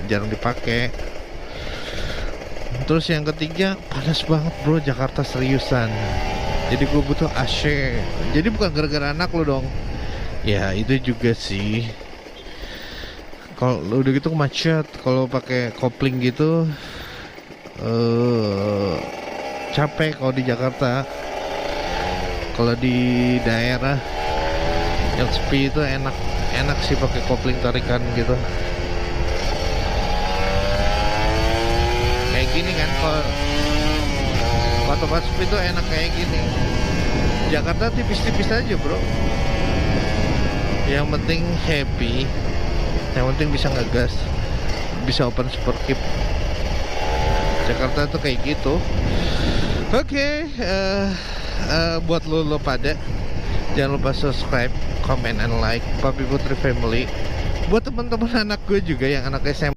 jarang dipakai. Terus yang ketiga, panas banget bro Jakarta seriusan. Jadi gue butuh AC. Jadi bukan gara-gara anak lo dong. Ya itu juga sih. Kalau udah gitu macet, kalau pakai kopling gitu capek kalau di Jakarta. Kalau di daerah yang sepi itu enak sih pakai kopling tarikan gitu. Kayak gini kan, kalau tempat sepi itu enak kayak gini. Jakarta tipis-tipis aja bro. Yang penting happy, yang penting bisa ngegas, bisa open super keep. Jakarta tuh kayak gitu. Oke, buat lo pada jangan lupa subscribe, comment, and like Papi Putri Family. Buat teman-teman anak gue juga yang anak SMA